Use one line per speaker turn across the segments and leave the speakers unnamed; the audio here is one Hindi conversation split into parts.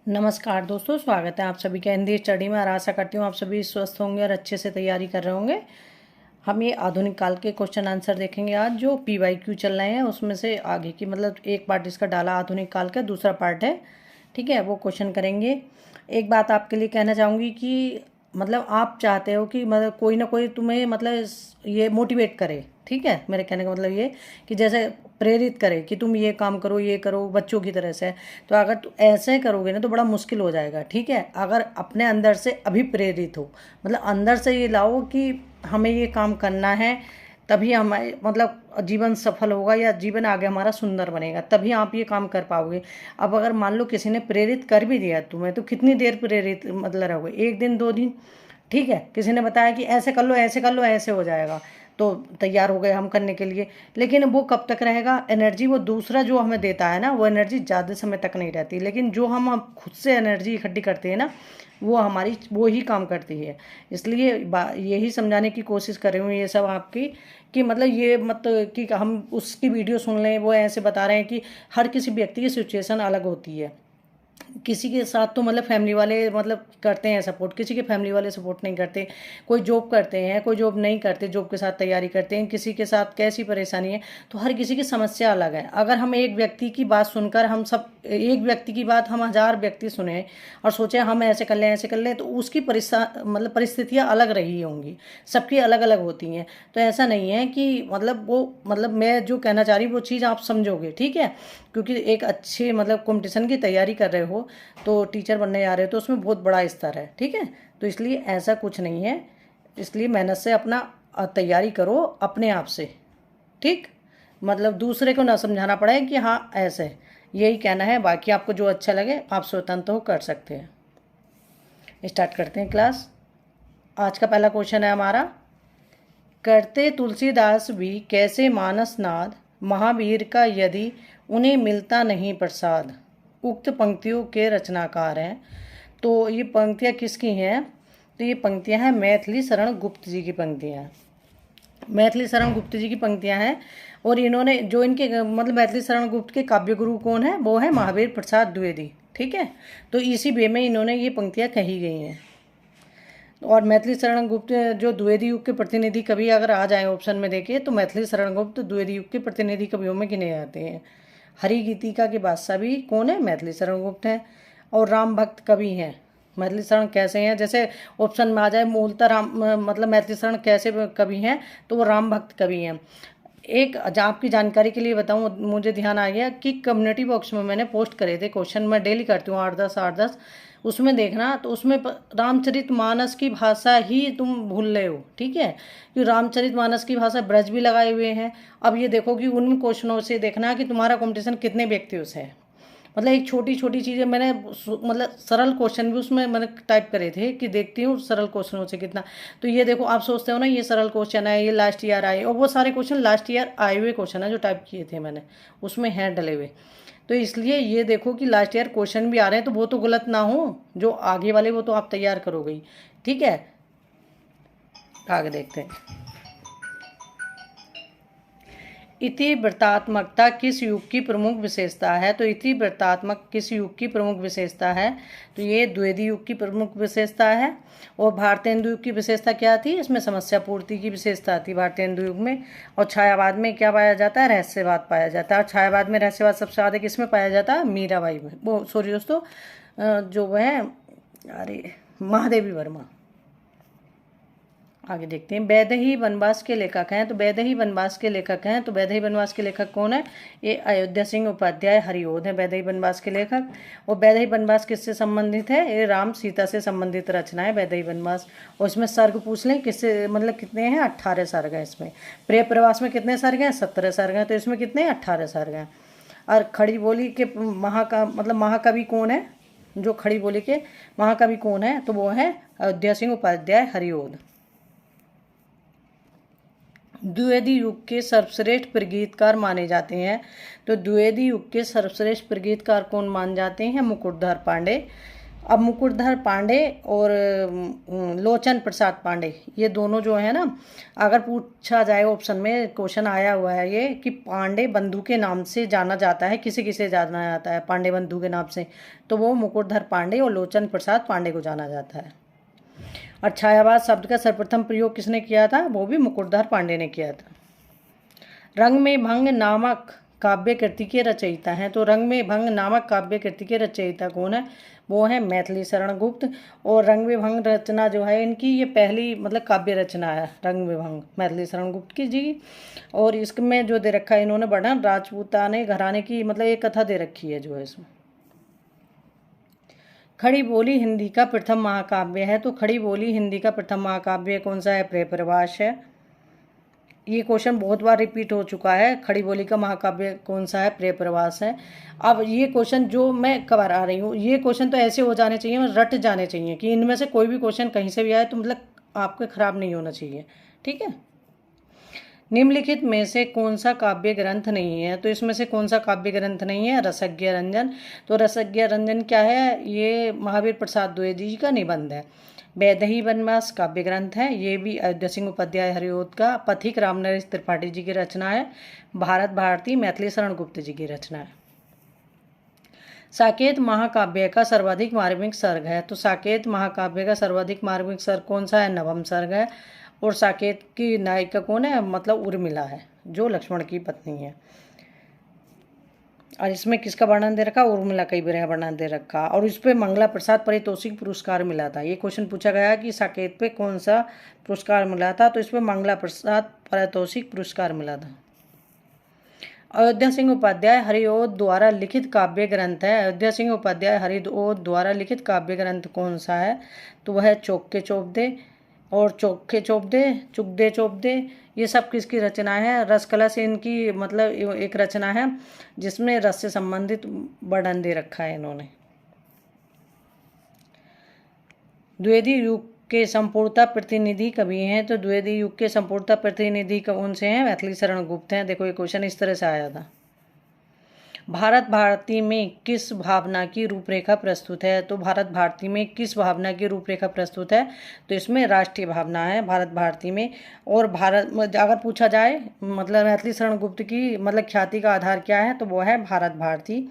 नमस्कार दोस्तों, स्वागत है आप सभी का हिंदी स्टडी में। और आशा करती हूँ आप सभी स्वस्थ होंगे और अच्छे से तैयारी कर रहे होंगे। हम ये आधुनिक काल के क्वेश्चन आंसर देखेंगे आज, जो PYQ चल रहे हैं उसमें से आगे की, मतलब एक पार्ट इसका डाला आधुनिक काल का, दूसरा पार्ट है, ठीक है, वो क्वेश्चन करेंगे। एक बात आपके लिए कहना चाहूँगी कि मतलब आप चाहते हो कि मतलब कोई ना कोई तुम्हें मतलब ये मोटिवेट करे, ठीक है। मेरे कहने का मतलब ये कि जैसे प्रेरित करे कि तुम ये काम करो, ये करो, बच्चों की तरह से। तो अगर तुम ऐसे करोगे ना तो बड़ा मुश्किल हो जाएगा, ठीक है। अगर अपने अंदर से अभिप्रेरित हो, मतलब अंदर से ये लाओ कि हमें ये काम करना है, तभी हमारे मतलब जीवन सफल होगा या जीवन आगे हमारा सुंदर बनेगा, तभी आप ये काम कर पाओगे। अब अगर मान लो किसी ने प्रेरित कर भी दिया तुम्हें, तो कितनी देर प्रेरित मतलब रहोगे? एक दिन, 2 दिन, ठीक है। किसी ने बताया कि ऐसे कर लो, ऐसे कर लो, ऐसे हो जाएगा, तो तैयार हो गए हम करने के लिए। लेकिन वो कब तक रहेगा? एनर्जी वो दूसरा जो हमें देता है ना, वो एनर्जी ज़्यादा समय तक नहीं रहती। लेकिन जो हम खुद से एनर्जी इकट्ठी करते हैं ना, वो ही काम करती है। इसलिए यही समझाने की कोशिश कर रही हूँ ये सब आपकी, कि मतलब ये मत कि हम उसकी वीडियो सुन लें, वो ऐसे बता रहे हैं कि हर किसी व्यक्ति की सिचुएशन अलग होती है। किसी के साथ तो मतलब फैमिली वाले मतलब करते हैं सपोर्ट, किसी के फैमिली वाले सपोर्ट नहीं करते। कोई जॉब करते हैं, कोई जॉब नहीं करते, जॉब के साथ तैयारी करते हैं, किसी के साथ कैसी परेशानी है। तो हर किसी की समस्या अलग है। अगर हम एक व्यक्ति की बात सुनकर, हम सब एक व्यक्ति की बात हम 1000 व्यक्ति सुने और सोचे हम ऐसे कर लें, ऐसे कर लें, तो उसकी मतलब परिस्थितियाँ अलग रही होंगी, सबकी अलग अलग होती हैं। तो ऐसा नहीं है कि मतलब मैं जो कहना चाह रही वो चीज़ आप समझोगे, ठीक है। क्योंकि एक अच्छे मतलब कंपटीशन की तैयारी कर रहे हो, तो टीचर बनने जा रहे हो, तो उसमें बहुत बड़ा स्तर है, ठीक है। तो इसलिए ऐसा कुछ नहीं है। इसलिए मेहनत से अपना तैयारी करो अपने आप से, ठीक। मतलब दूसरे को ना समझाना पड़े कि हाँ ऐसे, यही कहना है। बाकी आपको जो अच्छा लगे आप स्वतंत्र हो कर सकते हैं। स्टार्ट करते हैं क्लास। आज का पहला क्वेश्चन है हमारा, करते तुलसीदास भी कैसे मानस नाद, महावीर का यदि उन्हें मिलता नहीं प्रसाद। उक्त पंक्तियों के रचनाकार हैं। तो ये पंक्तियाँ किसकी हैं? तो ये पंक्तियाँ हैं मैथिली शरण गुप्त जी की पंक्तियाँ हैं। मैथिली शरण गुप्त जी की पंक्तियाँ हैं। और इन्होंने जो इनके मतलब मैथिली शरण गुप्त के काव्य गुरु कौन है? वो है महावीर प्रसाद द्विवेदी, ठीक है। तो इसी वे में इन्होंने ये पंक्तियाँ कही गई हैं। और मैथिली शरण गुप्त जो द्विवेदी युग के प्रतिनिधि कवि अगर आ जाए ऑप्शन में देखिए, तो मैथिली शरण गुप्त द्विवेदी युग के प्रतिनिधि कवियों में गिने जाते हैं। हरि गीतिका के बादशाह भी कौन है? मैथिली शरण गुप्त हैं। और राम भक्त कवि हैं। मैथिली शरण कैसे हैं? जैसे ऑप्शन में आ जाए मूलतः राम, मतलब मैथिली शरण कैसे कवि हैं, तो वो राम भक्त कवि हैं। एक आपकी जानकारी के लिए बताऊं, मुझे ध्यान आ गया कि कम्युनिटी बॉक्स में मैंने पोस्ट करे थे क्वेश्चन, मैं डेली करती हूँ 8-10 उसमें देखना। तो उसमें रामचरितमानस की भाषा ही तुम भूल रहे हो, ठीक है। कि रामचरितमानस की भाषा ब्रज भी लगाए हुए हैं। अब ये देखो कि उन क्वेश्चनों से देखना कि तुम्हारा कॉम्पिटिशन कितने व्यक्तियों से है। मतलब एक छोटी छोटी चीज़ें मैंने मतलब सरल क्वेश्चन भी उसमें मैंने टाइप करे थे कि देखती हूँ सरल क्वेश्चनों से कितना। तो ये देखो, आप सोचते हो ना ये सरल क्वेश्चन है, ये लास्ट ईयर आए, और वो सारे क्वेश्चन लास्ट ईयर आए हुए क्वेश्चन है जो टाइप किए थे मैंने, उसमें हैं डले हुए। तो इसलिए ये देखो कि लास्ट ईयर क्वेश्चन भी आ रहे हैं, तो वो तो गलत ना हो, जो आगे वाले वो तो आप तैयार करोगे ही, ठीक है। आगे देखते हैं। इति वृत्तात्मकता किस युग की प्रमुख विशेषता है? तो इति वृत्तात्मक किस युग की प्रमुख विशेषता है? तो ये द्विवेदी युग की प्रमुख विशेषता है। और भारतेंदु युग की विशेषता क्या थी? इसमें समस्या पूर्ति की विशेषता थी भारतेंदु युग में। और छायावाद में क्या पाया जाता है? रहस्यवाद पाया जाता है। और छायावाद में रहस्यवाद सबसे ज़्यादा किसमें पाया जाता है? मीराबाई में, वो सॉरी दोस्तों, जो वह है, अरे महादेवी वर्मा। आगे देखते हैं। वैदेही वनवास के लेखक हैं। तो वैदेही वनवास के लेखक हैं, तो वैदेही वनवास के लेखक कौन है? ये अयोध्या सिंह उपाध्याय हरिओद हैं वैदेही वनवास के लेखक। और वैदेही वनवास किससे संबंधित है? ये राम सीता से संबंधित रचना है वैदेही वनवास। और इसमें सर्ग पूछ लें किससे, मतलब कितने हैं? 18 सर्ग हैं इसमें। प्रिय प्रवास में कितने सर्ग हैं? 17 सर्ग हैं। तो इसमें कितने हैं? 18 सर्ग हैं। और खड़ी बोली के महाकवि कौन है? जो खड़ी बोली के महाकवि कौन है? तो वो है अयोध्या सिंह उपाध्याय हरिओद। द्विवेदी युग के सर्वश्रेष्ठ प्रगीतकार माने जाते हैं। तो द्विवेदी युग के सर्वश्रेष्ठ प्रगीतकार कौन मान जाते हैं? मुकुटधर पांडे। अब मुकुटधर पांडे और लोचन प्रसाद पांडे, ये दोनों जो है ना, अगर पूछा जाए ऑप्शन में क्वेश्चन आया हुआ है ये कि पांडे बंधु के नाम से जाना जाता है, किसे किसे जाना जाता है पांडे बंधु के नाम से, तो वो मुकुटधर पांडे और लोचन प्रसाद पांडे को जाना जाता है। और छायावाद शब्द का सर्वप्रथम प्रयोग किसने किया था? वो भी मुकुटधर पांडे ने किया था। रंग में भंग नामक काव्य कृति के रचयिता हैं, तो रंग में भंग नामक काव्य कृति के रचयिता कौन है? वो है मैथिली शरण गुप्त। और रंग में भंग रचना जो है इनकी ये पहली मतलब काव्य रचना है, रंग में भंग मैथिली शरण गुप्त की जी। और इसमें जो दे रखा है इन्होंने वर्णन राजपूताने घराने की मतलब एक कथा दे रखी है जो है इसमें। खड़ी बोली हिंदी का प्रथम महाकाव्य है, तो खड़ी बोली हिंदी का प्रथम महाकाव्य कौन सा है? प्रिय प्रवास है। ये क्वेश्चन बहुत बार रिपीट हो चुका है, खड़ी बोली का महाकाव्य कौन सा है? प्रिय प्रवास है। अब ये क्वेश्चन जो मैं करा रही हूँ, ये क्वेश्चन तो ऐसे हो जाने चाहिए, रट जाने चाहिए कि इनमें से कोई भी क्वेश्चन कहीं से भी आए तो मतलब आपके खराब नहीं होना चाहिए, ठीक है। निम्नलिखित में से कौन सा काव्य ग्रंथ नहीं है? तो इसमें से कौन सा काव्य ग्रंथ नहीं है? रसज्ञ रंजन। तो रसज्ञ रंजन क्या है? ये महावीर प्रसाद द्विवेदी जी का निबंध है। वैदेही वनवास काव्य ग्रंथ है, ये भी अयोध्या सिंह उपाध्याय हरिओद का। पथिक रामनरेश त्रिपाठी जी की रचना है। भारत भारती मैथिली शरण गुप्त जी की रचना है। साकेत महाकाव्य का सर्वाधिक मार्मिक सर्ग है, तो साकेत महाकाव्य का सर्वाधिक मार्मिक सर्ग कौन सा है? नवम सर्ग है। और साकेत की नायिका कौन है? मतलब उर्मिला है, जो लक्ष्मण की पत्नी है। और इसमें किसका वर्णन दे रखा? उर्मिला का विरह वर्णन दे रखा। और इस पे मंगला प्रसाद पारितोषिक पुरस्कार मिला था। ये क्वेश्चन पूछा गया कि साकेत पे कौन सा पुरस्कार मिला था? तो इस पे मंगला प्रसाद पारितोषिक पुरस्कार मिला था। अयोध्या सिंह उपाध्याय हरिओद द्वारा लिखित काव्य ग्रंथ है। अयोध्या सिंह उपाध्याय हरिओद द्वारा लिखित काव्य ग्रंथ कौन सा है? तो वह है चौके चौपदे और चौखे चौपदे, चुगदे चौपदे। ये सब किसकी रचना है? रसकला से इनकी मतलब एक रचना है जिसमें रस से संबंधित वर्णन दे रखा है इन्होंने। द्विवेदी युग के संपूर्णता प्रतिनिधि कवि हैं, तो द्विवेदी युग के संपूर्णता प्रतिनिधि कौन से हैं? मैथिली शरण गुप्त हैं। देखो ये क्वेश्चन इस तरह से आया था। भारत भारती में किस भावना की रूपरेखा प्रस्तुत है? तो भारत भारती में किस भावना की रूपरेखा प्रस्तुत है? तो इसमें राष्ट्रीय भावना है भारत भारती में। और भारत अगर पूछा जाए मतलब मैथिली शरण गुप्त की मतलब ख्याति का आधार क्या है? तो वो है भारत भारती।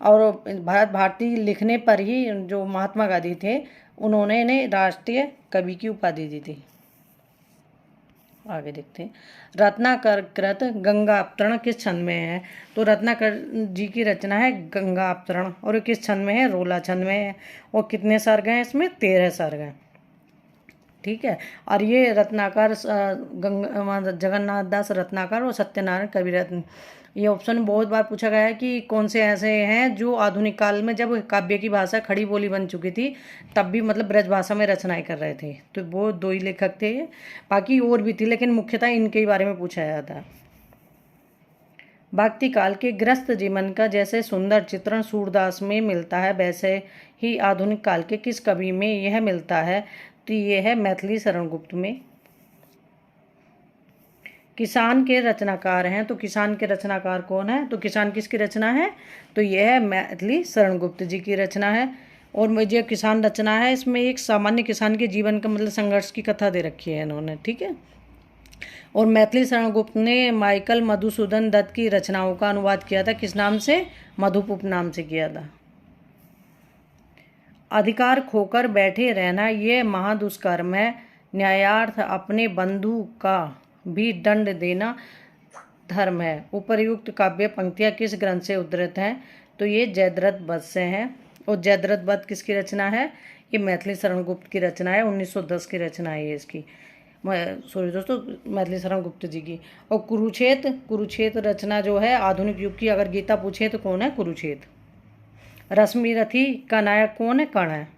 और भारत भारती लिखने पर ही जो महात्मा गांधी थे उन्होंने इन्हें राष्ट्रीय कवि की उपाधि दी थी। आगे देखते हैं। रत्नाकर कृत गंगा अवतरण किस छंद में है? तो रत्नाकर जी की रचना है गंगा अवतरण, और ये किस छंद में है? रोला छंद में है। और कितने सर्ग हैं इसमें? 13 सर्ग हैं, ठीक है। और ये रत्नाकर जगन्नाथ दास रत्नाकर और सत्यनारायण कविरत्न, ये ऑप्शन बहुत बार पूछा गया है कि कौन से ऐसे हैं जो आधुनिक काल में जब काव्य की भाषा खड़ी बोली बन चुकी थी तब भी मतलब ब्रज भाषा में रचनाएं कर रहे थे, तो वो 2 ही लेखक थे। बाकी और भी थी लेकिन मुख्यतः इनके बारे में पूछा जाता है। भक्ति काल के ग्रस्त जीवन का जैसे सुंदर चित्रण सूरदास में मिलता है वैसे ही आधुनिक काल के किस कवि में यह मिलता है? तो ये है मैथिली शरण गुप्त में। किसान के रचनाकार हैं, तो किसान के रचनाकार कौन है? तो किसान किसकी रचना है? तो यह है मैथिली शरण गुप्त जी की रचना है। और मुझे किसान रचना है इसमें एक सामान्य किसान के जीवन का मतलब संघर्ष की कथा दे रखी है इन्होंने, ठीक है। और मैथिली शरण गुप्त ने माइकल मधुसूदन दत्त की रचनाओं का अनुवाद किया था, किस नाम से? मधुप उपनाम से किया था। अधिकार खोकर बैठे रहना ये महादुष्कर्म है, न्यायार्थ अपने बंधु का भी दंड देना धर्म है। उपर्युक्त काव्य पंक्तियां किस ग्रंथ से उद्धृत हैं? तो ये जयद्रथ वध से हैं। और जयद्रथ वध किसकी रचना है? ये मैथिली शरण गुप्त की रचना है, 1910 की रचना है ये इसकी, सॉरी दोस्तों, मैथिली शरण गुप्त जी की। और कुरुक्षेत्र रचना जो है आधुनिक युग की, अगर गीता पूछे तो कौन है? कुरुक्षेत्र। रश्मि रथी का नायक कौन है? कर्ण है।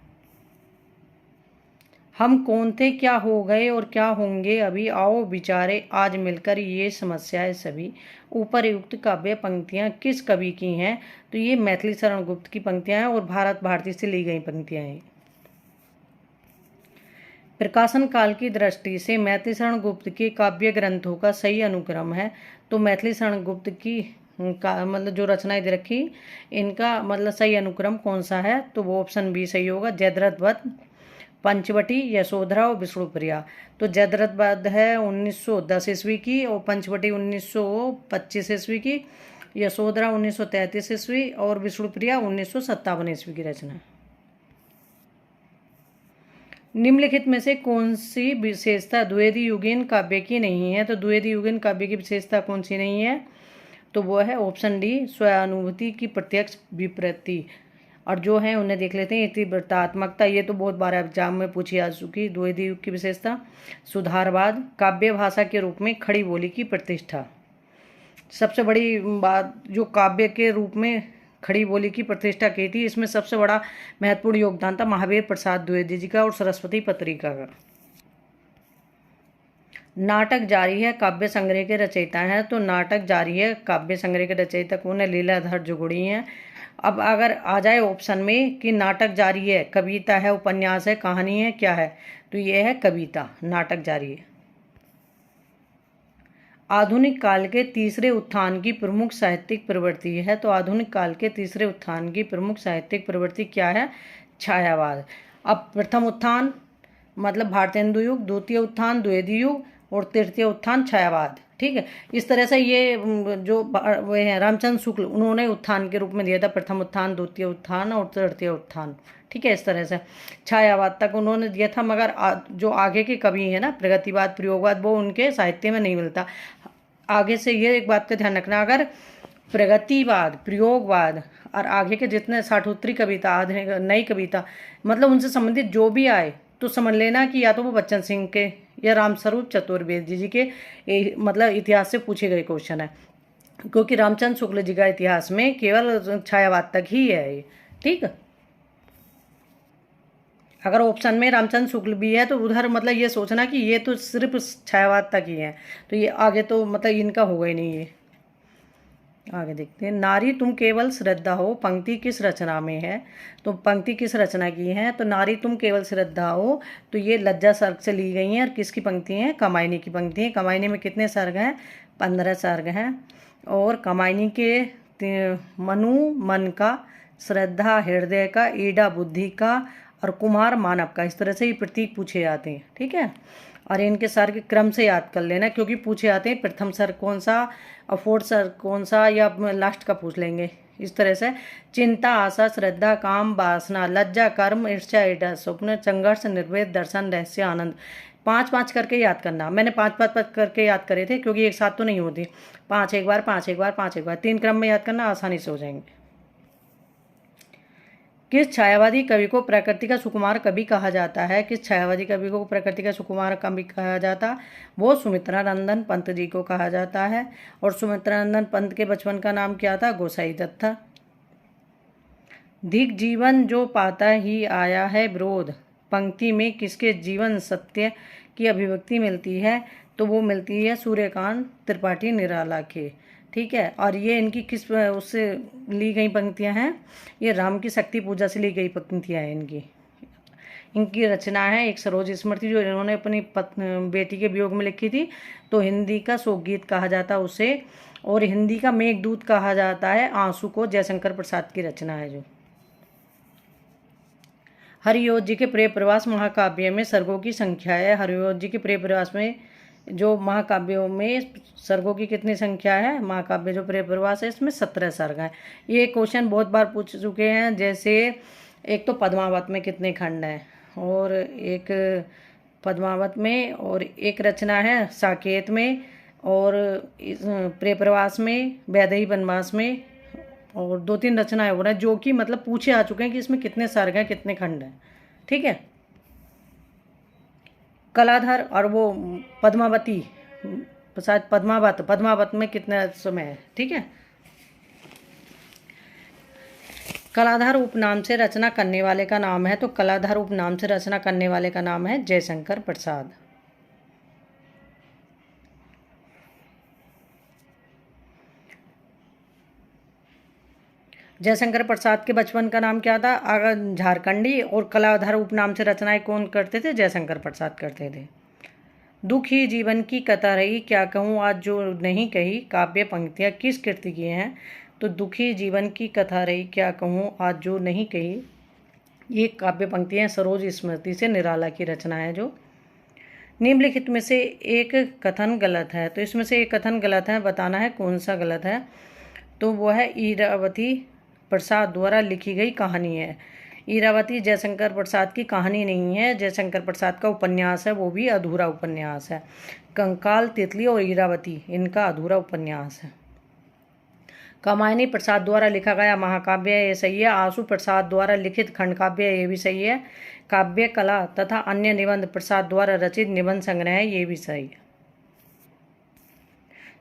हम कौन थे, क्या हो गए और क्या होंगे अभी, आओ विचारे आज मिलकर ये समस्याएं सभी। ऊपर्युक्त काव्य पंक्तियां किस कवि की हैं? तो ये मैथिली शरण गुप्त की पंक्तियां हैं और भारत भारती से ली गई पंक्तियां हैं। प्रकाशन काल की दृष्टि से मैथिली शरण गुप्त के काव्य ग्रंथों का सही अनुक्रम है, तो मैथिली शरण गुप्त की का मतलब जो रचनाएं दे रखी इनका मतलब सही अनुक्रम कौन सा है, तो वो ऑप्शन बी सही होगा, जयद्रथ वध, पंचवटी, यशोधरा और विष्णुप्रिया। तो जयद्रथ वध है 1910 ईस्वी की, और पंचवटी 1925 ईस्वी की, यशोधरा 1933 ईस्वी और विष्णुप्रिया 1957 ईस्वी की रचना। निम्नलिखित में से कौन सी विशेषता द्विवेदी युगीन काव्य की नहीं है, तो द्विवेदी युगीन काव्य की विशेषता कौन सी नहीं है, तो वो है ऑप्शन डी, स्वानुभूति की प्रत्यक्ष विप्रति। और जो है उन्हें देख लेते हैं। इतिवृत्तात्मकता, ये तो बहुत बार एग्जाम में पूछी आ चुकी। द्विवेदी युग की विशेषता, सुधारवाद, काव्य भाषा के रूप में खड़ी बोली की प्रतिष्ठा। सबसे बड़ी बात जो काव्य के रूप में खड़ी बोली की प्रतिष्ठा की थी, इसमें सबसे बड़ा महत्वपूर्ण योगदान था महावीर प्रसाद द्विवेदी जी का और सरस्वती पत्रिका का। नाटक जारी है काव्य संग्रह के रचयिता हैं, तो नाटक जारी है काव्य संग्रह के रचयिता कौन है, लीलाधर जुगुड़ी हैं। अब अगर आ जाए ऑप्शन में कि नाटक जारी है कविता है, उपन्यास है, कहानी है, क्या है, तो ये है कविता, नाटक जारी है। आधुनिक काल के तीसरे उत्थान की प्रमुख साहित्यिक प्रवृत्ति है, तो आधुनिक काल के तीसरे उत्थान की प्रमुख साहित्यिक प्रवृत्ति क्या है, छायावाद। अब प्रथम उत्थान मतलब भारतेंदु युग, द्वितीय उत्थान द्विवेदी युग और तृतीय उत्थान छायावाद। ठीक है, इस तरह से ये जो वे हैं रामचंद्र शुक्ल, उन्होंने उत्थान के रूप में दिया था प्रथम उत्थान, द्वितीय उत्थान और तृतीय उत्थान। ठीक है, इस तरह से छायावाद तक उन्होंने दिया था, मगर जो आगे के कवि हैं ना, प्रगतिवाद, प्रयोगवाद, वो उनके साहित्य में नहीं मिलता। आगे से ये एक बात का ध्यान रखना, अगर प्रगतिवाद, प्रयोगवाद और आगे के जितने साठोत्तरी कविता, आधुनिक नई कविता, मतलब उनसे संबंधित जो भी आए, तो समझ लेना कि या तो वो बच्चन सिंह के या रामस्वरूप चतुर्वेदी जी के मतलब इतिहास से पूछे गए क्वेश्चन है, क्योंकि रामचंद्र शुक्ल जी का इतिहास में केवल छायावाद तक ही है ये। ठीक, अगर ऑप्शन में रामचंद्र शुक्ल भी है तो उधर मतलब ये सोचना कि ये तो सिर्फ छायावाद तक ही है, तो ये आगे तो मतलब इनका होगा ही नहीं। ये आगे देखते हैं। नारी तुम केवल श्रद्धा हो पंक्ति किस रचना में है, तो पंक्ति किस रचना की है, तो नारी तुम केवल श्रद्धा हो, तो ये लज्जा सर्ग से ली गई हैं। और किसकी पंक्ति हैं, कामायनी की पंक्ति है। कामायनी में कितने सर्ग हैं, 15 सर्ग हैं। और कामायनी के मनु मन का, श्रद्धा हृदय का, ईडा बुद्धि का और कुमार मानव का, इस तरह से ही प्रतीक पूछे जाते हैं। ठीक है, और इनके सर्ग क्रम से याद कर लेना, क्योंकि पूछे जाते हैं प्रथम सर्ग कौन सा और फोर्थ सर्ग कौन सा, या लास्ट का पूछ लेंगे। इस तरह से चिंता, आशा, श्रद्धा, काम, वासना, लज्जा, कर्म, ईर्ष्या, ईडा, स्वप्न, संघर्ष, निर्वेद, दर्शन, रहस्य, आनंद। 5-5 करके याद करना। मैंने 5-5 करके याद करे थे, क्योंकि एक साथ तो नहीं होती। 5 एक बार, 5 एक बार, 5 एक बार, 3 क्रम में याद करना, आसानी से हो जाएंगे। किस छायावादी कवि को प्रकृति का सुकुमार कवि कहा जाता है, किस छायावादी कवि को प्रकृति का सुकुमार कवि कहा जाता, वो सुमित्रा नंदन पंत जी को कहा जाता है। और सुमित्रा नंदन पंत के बचपन का नाम क्या था, गोसाई दत्त था। धिक जीवन जो पाता ही आया है विरोध, पंक्ति में किसके जीवन सत्य की अभिव्यक्ति मिलती है, तो वो मिलती है सूर्यकांत त्रिपाठी निराला के। ठीक है, और ये इनकी किस उससे ली गई पंक्तियां हैं, ये राम की शक्ति पूजा से ली गई पंक्तियां हैं इनकी। इनकी रचना है एक सरोज स्मृति, जो इन्होंने अपनी बेटी के वियोग में लिखी थी। तो हिंदी का शोक गीत कहा जाता है उसे, और हिंदी का मेघदूत कहा जाता है आंसू को, जयशंकर प्रसाद की रचना है जो। हरियोध जी के प्रिय प्रवास महाकाव्य में सर्गों की संख्या है। हरियोध जी के प्रिय प्रवास में जो महाकाव्यों में सर्गों की कितनी संख्या है, महाकाव्य जो प्रिय प्रवास है इसमें 17 सर्ग हैं। ये क्वेश्चन बहुत बार पूछ चुके हैं। जैसे एक तो पद्मावत में कितने खंड हैं, और एक पद्मावत में, और एक रचना है साकेत में, और प्रिय प्रवास में, वैदेही वनवास में, और 2-3 रचनाएं हो रहा है जो कि मतलब पूछे आ चुके हैं कि इसमें कितने सर्ग हैं, कितने खंड हैं। ठीक है, कलाधर और वो पद्मावती, शायद पद्मावत में कितना समय है। ठीक है, कलाधर उपनाम से रचना करने वाले का नाम है, तो कलाधर उपनाम से रचना करने वाले का नाम है जयशंकर प्रसाद। जयशंकर प्रसाद के बचपन का नाम क्या था, अगर झारखंडी, और कलाधर उपनाम से रचनाएं कौन करते थे, जयशंकर प्रसाद करते थे। दुख ही जीवन की कथा रही, क्या कहूँ आज जो नहीं कही, काव्य पंक्तियाँ किस कृति की हैं। तो दुखी जीवन की कथा रही, क्या कहूँ आज जो नहीं कही, ये काव्य पंक्तियाँ सरोज स्मृति से निराला की रचना है। जो निम्नलिखित में से एक कथन गलत है, तो इसमें से एक कथन गलत है, बताना है कौन सा गलत है। तो वो है इरावती प्रसाद द्वारा लिखी गई कहानी है। इरावती जयशंकर प्रसाद की कहानी नहीं है, जयशंकर प्रसाद का उपन्यास है, वो भी अधूरा उपन्यास है। कंकाल, तितली और इरावती इनका अधूरा उपन्यास है। कामायनी प्रसाद द्वारा लिखा गया महाकाव्य ये सही है। आशु प्रसाद द्वारा लिखित खंडकाव्य ये भी सही है। काव्य कला तथा अन्य निबंध प्रसाद द्वारा रचित निबंध संग्रह है, ये भी सही है।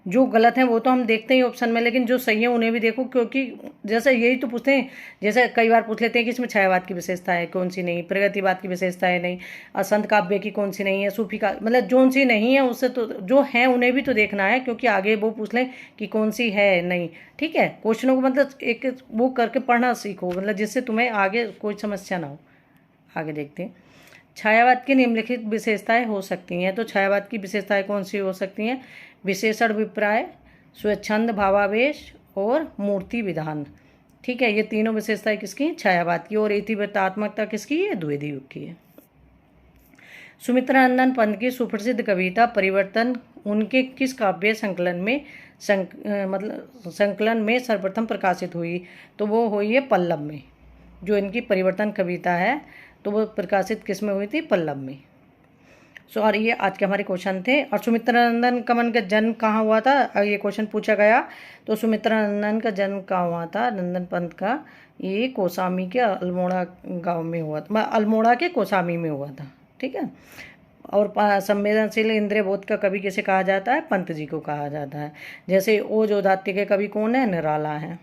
जो गलत है वो तो हम देखते ही ऑप्शन में, लेकिन जो सही है उन्हें भी देखो, क्योंकि जैसे यही तो पूछते हैं, जैसे कई बार पूछ लेते हैं कि इसमें छायावाद की विशेषता है कौन सी नहीं, प्रगतिवाद की विशेषता है नहीं, असंत काव्य की कौन सी नहीं है, सूफी का, मतलब जो सी नहीं है उससे तो जो है उन्हें भी तो देखना है, क्योंकि आगे वो पूछ लें कि कौन सी है नहीं। ठीक है, क्वेश्चनों को मतलब एक वो करके पढ़ना सीखो, मतलब जिससे तुम्हें आगे कोई समस्या ना हो। आगे देखते हैं, छायावाद की निम्नलिखित विशेषताएं हो सकती हैं। तो छायावाद की विशेषताएं कौन सी हो सकती हैं? विशेषण अभिप्राय, स्वच्छंद भावावेश और मूर्ति विधान। ठीक है, ये तीनों विशेषताएं किसकी हैं? छायावाद की। और इतिवृत्तात्मकता किसकी है? द्विवेदी युग की है। सुमित्रानंद पंत की सुप्रसिद्ध कविता परिवर्तन उनके किस काव्य संकलन में संकलन में सर्वप्रथम प्रकाशित हुई? तो वो हुई है पल्लव में। जो इनकी परिवर्तन कविता है तो वो प्रकाशित किस में हुई थी? पल्लव में। और ये आज के हमारे क्वेश्चन थे। और सुमित्रानंदन कमन का जन्म कहाँ हुआ था? ये क्वेश्चन पूछा गया। तो सुमित्रानंदन का जन्म कहाँ हुआ था? नंदन पंत का ये कौसामी के अल्मोड़ा गांव में हुआ था, अल्मोड़ा के कौसामी में हुआ था। ठीक है। और संवेदनशील इंद्रिय बोध का कवि किसे कहा जाता है? पंत जी को कहा जाता है। जैसे ओज औदात्य के कवि कौन है? निराला है।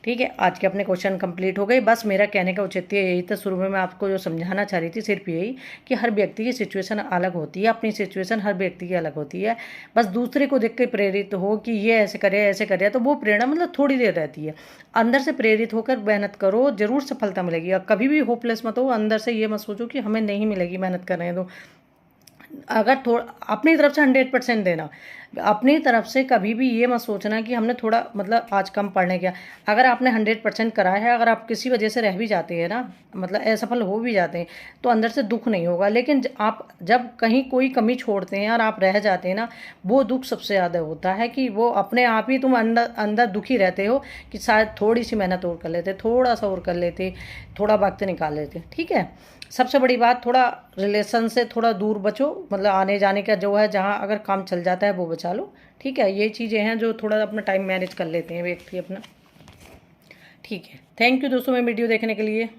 ठीक है, आज के अपने क्वेश्चन कंप्लीट हो गए। बस मेरा कहने का औचित्य यही था, शुरू में मैं आपको जो समझाना चाह रही थी सिर्फ यही कि हर व्यक्ति की सिचुएशन अलग होती है, अपनी सिचुएशन हर व्यक्ति की अलग होती है। बस दूसरे को देख के प्रेरित हो कि ये ऐसे करे तो वो प्रेरणा मतलब थोड़ी देर रहती है। अंदर से प्रेरित होकर मेहनत करो, जरूर सफलता मिलेगी। और कभी भी होपलेस मत हो, अंदर से ये मत सोचो कि हमें नहीं मिलेगी, मेहनत कर रहे हैं तो। अगर थोड़ा अपनी तरफ से 100% देना, अपनी तरफ से कभी भी ये मत सोचना कि हमने थोड़ा मतलब आज कम पढ़ने किया। अगर आपने 100% करा है, अगर आप किसी वजह से रह भी जाते हैं ना, मतलब असफल हो भी जाते हैं, तो अंदर से दुख नहीं होगा। लेकिन आप जब कहीं कोई कमी छोड़ते हैं और आप रह जाते हैं ना, वो दुख सबसे ज़्यादा होता है कि वो अपने आप ही तुम अंदर अंदर दुखी रहते हो कि शायद थोड़ी सी मेहनत और कर लेते, थोड़ा सा और कर लेते, थोड़ा वक्त निकाल लेते। ठीक है, सबसे बड़ी बात, थोड़ा रिलेशन से थोड़ा दूर बचो, मतलब आने जाने का जो है, जहाँ अगर काम चल जाता है वो बचा लो। ठीक है, ये चीज़ें हैं जो थोड़ा अपना टाइम मैनेज कर लेते हैं व्यक्ति अपना। ठीक है, थैंक यू दोस्तों मेरी वीडियो देखने के लिए।